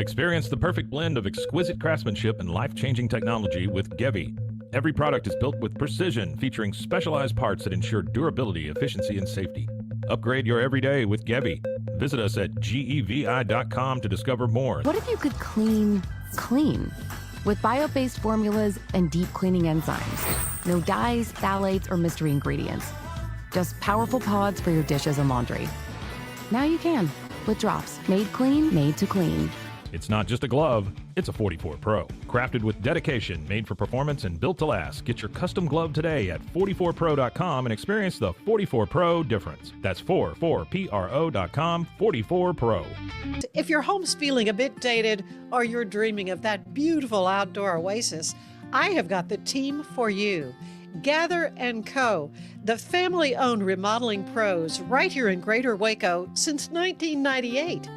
Experience the perfect blend of exquisite craftsmanship and life-changing technology with Gevi. Every product is built with precision, featuring specialized parts that ensure durability, efficiency, and safety. Upgrade your everyday with Gevi. Visit us at gevi.com to discover more. What if you could clean clean? With bio-based formulas and deep cleaning enzymes. No dyes, phthalates, or mystery ingredients. Just powerful pods for your dishes and laundry. Now you can, with drops made clean, made to clean. It's not just a glove, it's a 44 Pro. Crafted with dedication, made for performance, and built to last. Get your custom glove today at 44pro.com and experience the 44 Pro difference. That's 44pro.com, 44 Pro. If your home's feeling a bit dated or you're dreaming of that beautiful outdoor oasis, I have got the team for you. Gather & Co., the family-owned remodeling pros right here in Greater Waco since 1998.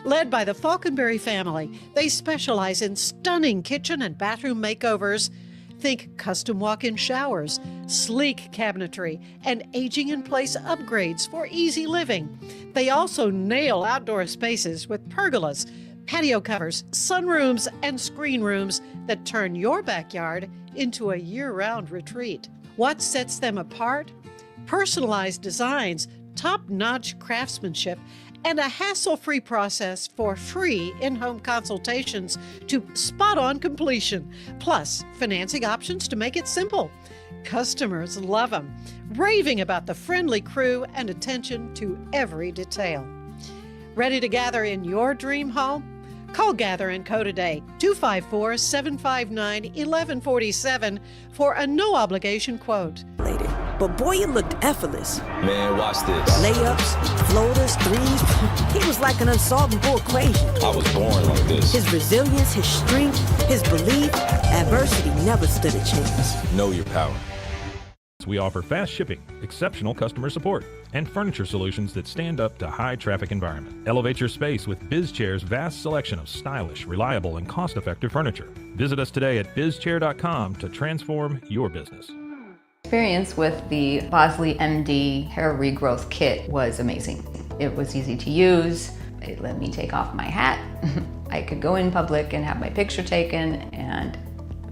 Led by the Falconberry family, they specialize in stunning kitchen and bathroom makeovers. Think custom walk-in showers, sleek cabinetry, and aging-in-place upgrades for easy living. They also nail outdoor spaces with pergolas, patio covers, sunrooms, and screen rooms that turn your backyard into a year-round retreat. What sets them apart? Personalized designs, top-notch craftsmanship, and a hassle-free process for free in-home consultations to spot-on completion, plus financing options to make it simple. Customers love them, raving about the friendly crew and attention to every detail. Ready to gather in your dream home? Call Gather & Co. today, 254-759-1147 for a no-obligation quote. But boy, it looked effortless. Man, watch this. Layups, floaters, threes. He was like an unsolvable equation. I was born like this. His resilience, his strength, his belief, adversity never stood a chance. Know your power. We offer fast shipping, exceptional customer support, and furniture solutions that stand up to high traffic environment. Elevate your space with BizChair's vast selection of stylish, reliable, and cost-effective furniture. Visit us today at bizchair.com to transform your business. Experience with the Bosley MD hair regrowth kit was amazing. It was easy to use. It let me take off my hat. I could go in public and have my picture taken and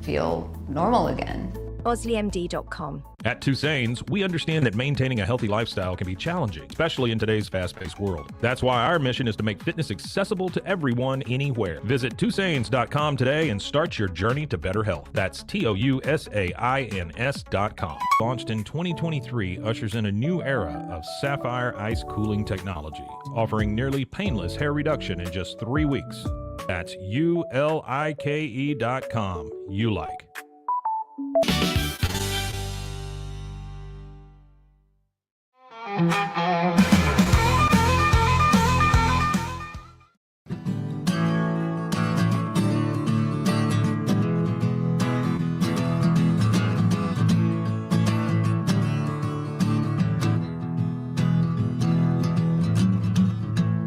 feel normal again. BosleyMD.com. At Tusain's, we understand that maintaining a healthy lifestyle can be challenging, especially in today's fast-paced world. That's why our mission is to make fitness accessible to everyone, anywhere. Visit Tusains.com today and start your journey to better health. That's TOUSAINS.com. Launched in 2023, ushers in a new era of sapphire ice cooling technology, offering nearly painless hair reduction in just 3 weeks. That's ULIKE.com. You like.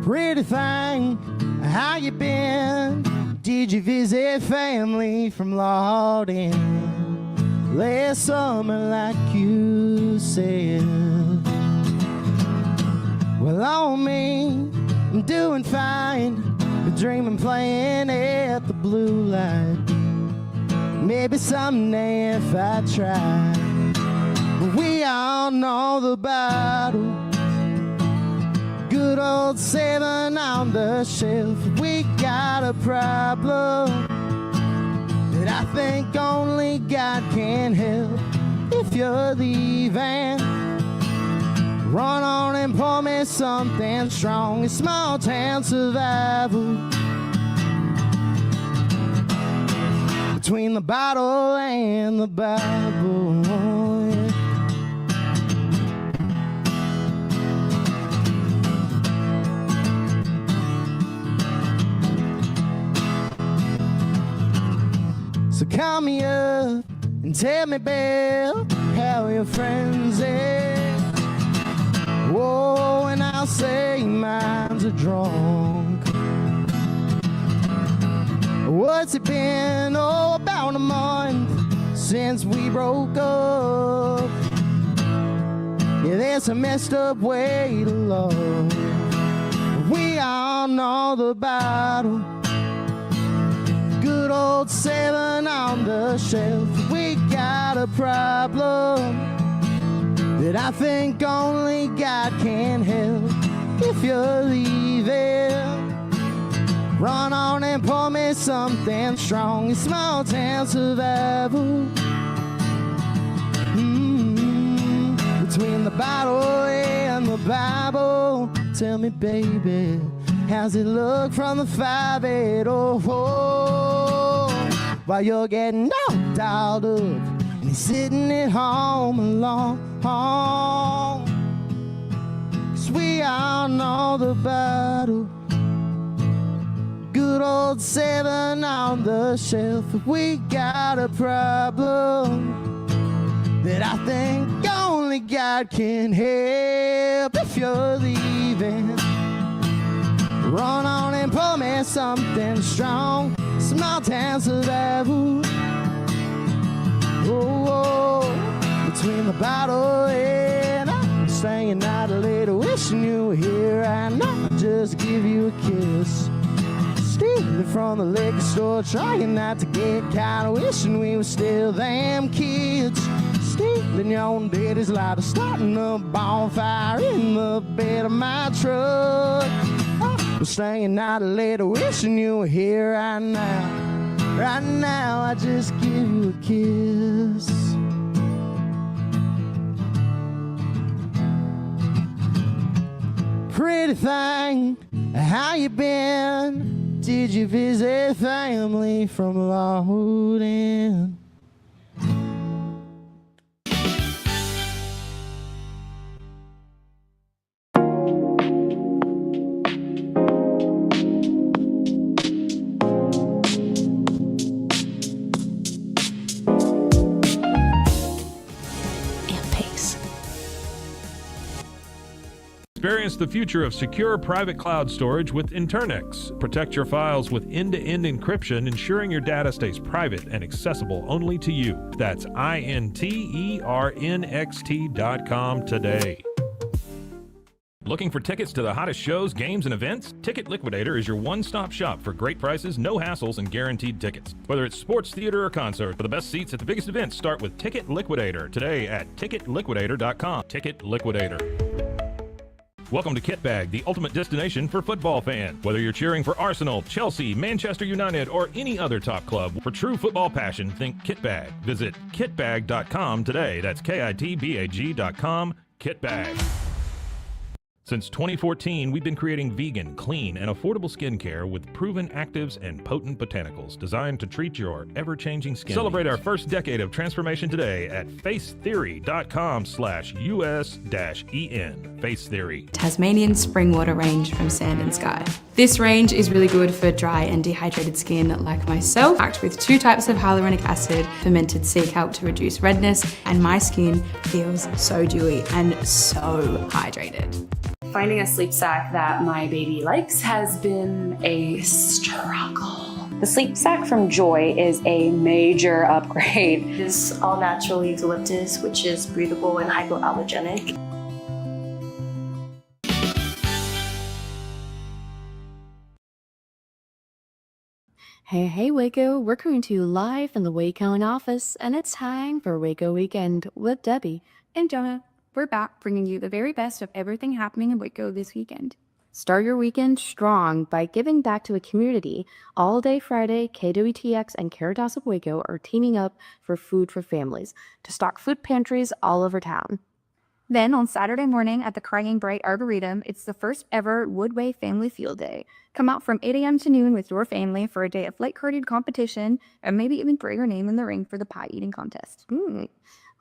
Pretty thing, how you been? Did you visit family from Lawton last summer like you said? Well, on me, I'm doing fine. Been dreaming, playing at the blue light. Maybe someday if I try. But we all know the battle. Good old 7 on the shelf. We got a problem that I think only God can help. If you're leaving, run on and pour me something strong. It's small town survival. Between the bottle and the Bible, yeah. So call me up and tell me, Bill, how your friends are. Whoa, and I'll say mine's a drunk. What's it been? Oh, about a month since we broke up. Yeah, there's a messed up way to love. We all know the battle. Good old 7 on the shelf. We got a problem that I think only God can help. If you're leaving, run on and pour me something strong. It's small town survival. Between the bottle and the Bible, tell me, baby, how's it look from the 580? While you're getting all dialed up and he's sitting at home alone. 'Cause we all know the battle. Good old 7 on the shelf. We got a problem that I think only God can help. If you're leaving, run on and pour me something strong. Small town survival. Oh, between the bottle and I'm staying out later, wishing you were here right now. Just give you a kiss. Stealing from the liquor store, trying not to get caught, wishing we were still them kids. Stealing your own daddy's lighter, starting a bonfire in the bed of my truck. I'm staying out later, wishing you were here right now. Right now, I just give you a kiss. Pretty thing, how you been? Did you visit family from Loudon? Experience the future of secure private cloud storage with Internix. Protect your files with end-to-end encryption, ensuring your data stays private and accessible only to you. That's INTERNXT.com today. Looking for tickets to the hottest shows, games, and events? Ticket Liquidator is your one-stop shop for great prices, no hassles, and guaranteed tickets. Whether it's sports, theater, or concert, for the best seats at the biggest events, start with Ticket Liquidator today at ticketliquidator.com. Ticket Liquidator. Welcome to Kit Bag, the ultimate destination for football fans. Whether you're cheering for Arsenal, Chelsea, Manchester United, or any other top club, for true football passion, think Kit Bag. Visit kitbag.com today. That's KITBAG.com. Kit Bag. Since 2014, we've been creating vegan, clean, and affordable skincare with proven actives and potent botanicals designed to treat your ever-changing skin. Celebrate our first decade of transformation today at facetheory.com/US-EN. Face Theory. Tasmanian spring water range from Sand and Sky. This range is really good for dry and dehydrated skin like myself, packed with 2 types of hyaluronic acid, fermented sea kelp to reduce redness, and my skin feels so dewy and so hydrated. Finding a sleep sack that my baby likes has been a struggle. The sleep sack from Joy is a major upgrade. It is all natural eucalyptus, which is breathable and hypoallergenic. Hey Waco, we're coming to you live from the Waco office, and it's time for Waco Weekend with Debbie and Jonah. We're back bringing you the very best of everything happening in Waco this weekend. Start your weekend strong by giving back to the community. All Day Friday, KWTX and Caritas of Waco are teaming up for Food for Families to stock food pantries all over town. Then on Saturday morning at the Crying Bright Arboretum, it's the first ever Woodway Family Field Day. Come out from 8 a.m. to noon with your family for a day of light-hearted competition and maybe even put your name in the ring for the pie eating contest.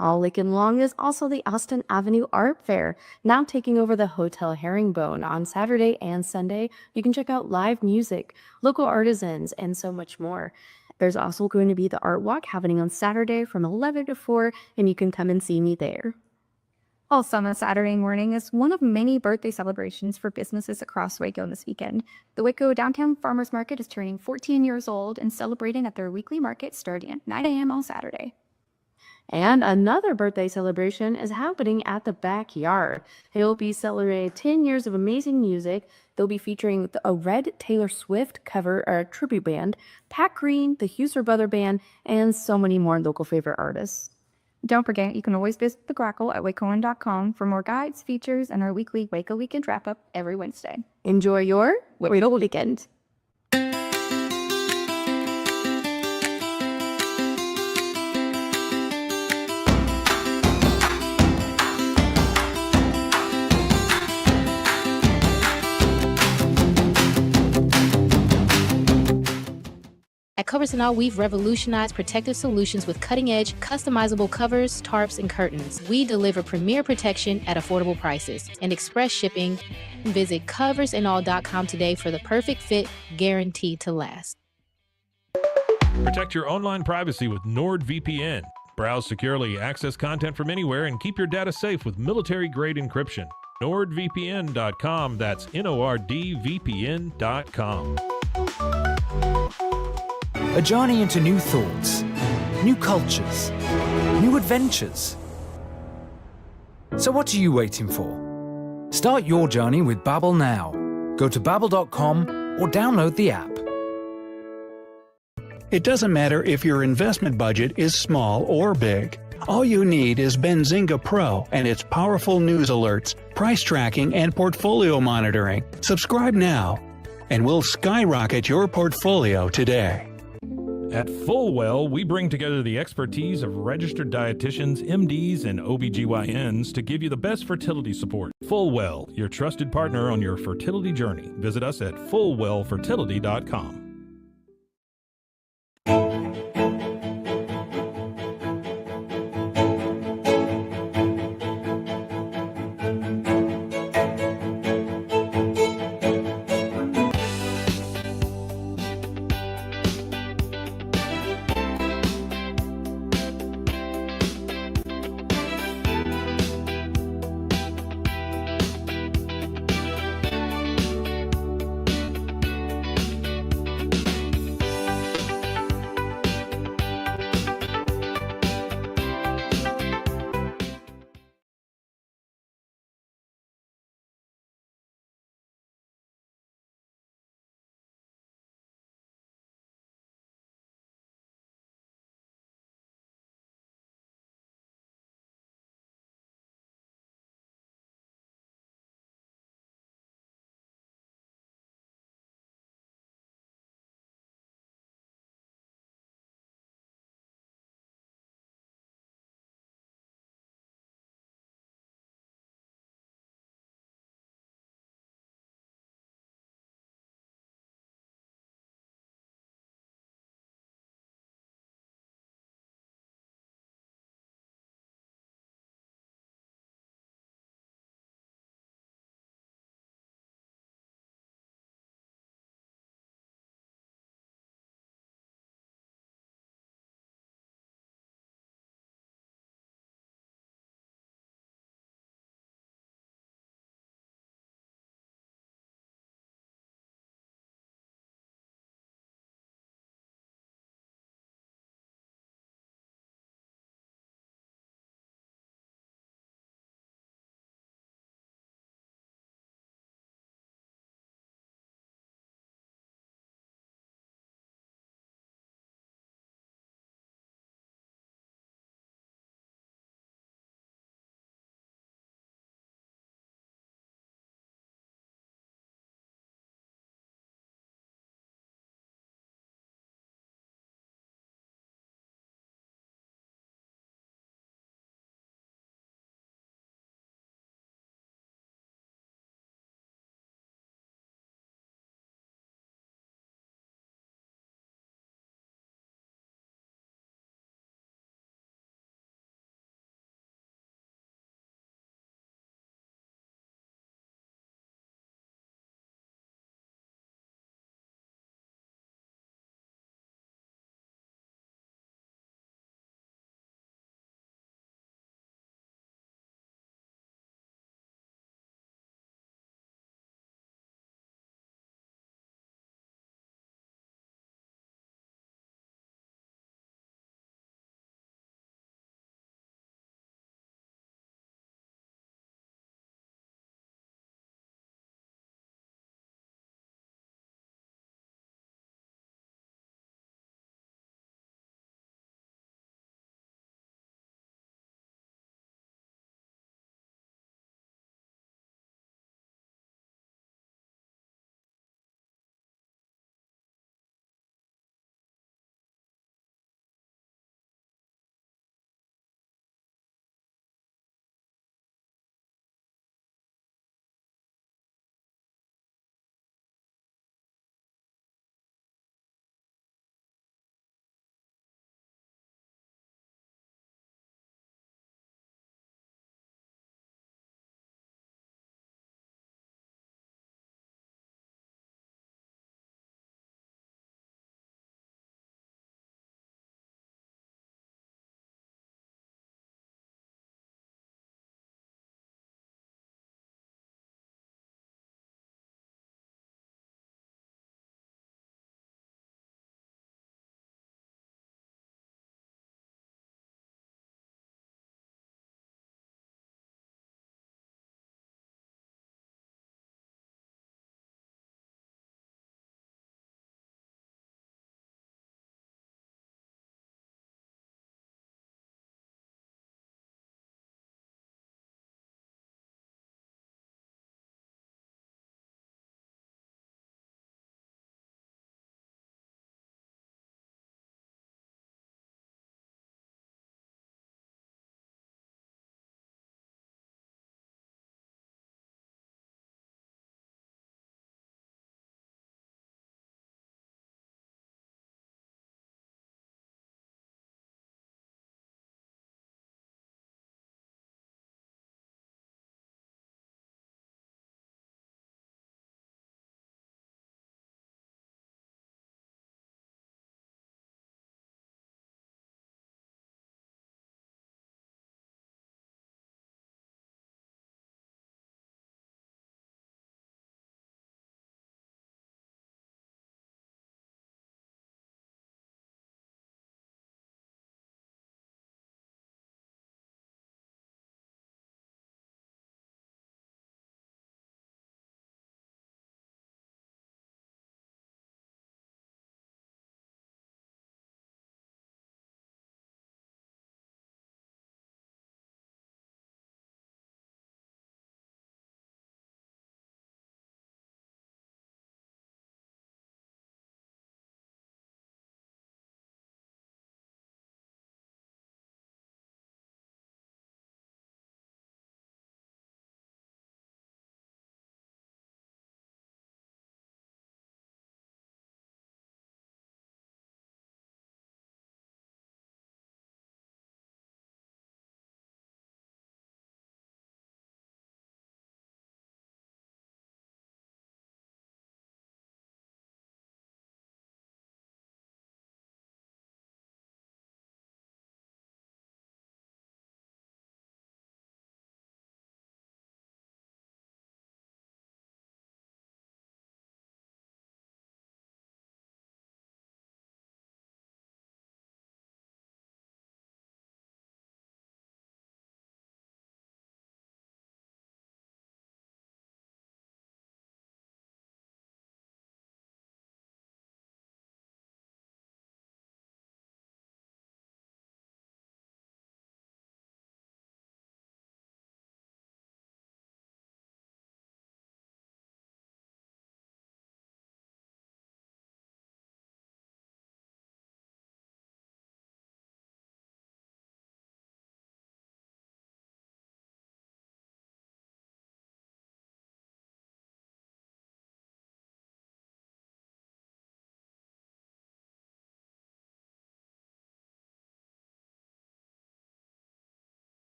All weekend long is also the Austin Avenue Art Fair, now taking over the Hotel Herringbone on Saturday and Sunday. You can check out live music, local artisans, and so much more. There's also going to be the Art Walk happening on Saturday from 11 to 4, and you can come and see me there. Also on Saturday morning is one of many birthday celebrations for businesses across Waco this weekend. The Waco Downtown Farmers Market is turning 14 years old and celebrating at their weekly market starting at 9 a.m. on Saturday. And another birthday celebration is happening at the Backyard. They'll be celebrating 10 years of amazing music. They'll be featuring a Red Taylor Swift cover or tribute band, Pat Green, the Huser Brother Band, and so many more local favorite artists. Don't forget, you can always visit the Grackle at wacoan.com for more guides, features, and our weekly Waco Weekend wrap-up every Wednesday. Enjoy your Waco Weekend. At Covers and All, we've revolutionized protective solutions with cutting-edge, customizable covers, tarps, and curtains. We deliver premier protection at affordable prices and express shipping. Visit coversandall.com today for the perfect fit, guaranteed to last. Protect your online privacy with NordVPN. Browse securely, access content from anywhere, and keep your data safe with military-grade encryption. NordVPN.com. That's NORDVPN.com. A journey into new thoughts, new cultures, new adventures. So what are you waiting for? Start your journey with Babbel now. Go to babbel.com or download the app. It doesn't matter if your investment budget is small or big. All you need is Benzinga Pro and its powerful news alerts, price tracking, and portfolio monitoring. Subscribe now, and we'll skyrocket your portfolio today. At Fullwell, we bring together the expertise of registered dietitians, MDs, and OBGYNs to give you the best fertility support. Fullwell, your trusted partner on your fertility journey. Visit us at fullwellfertility.com.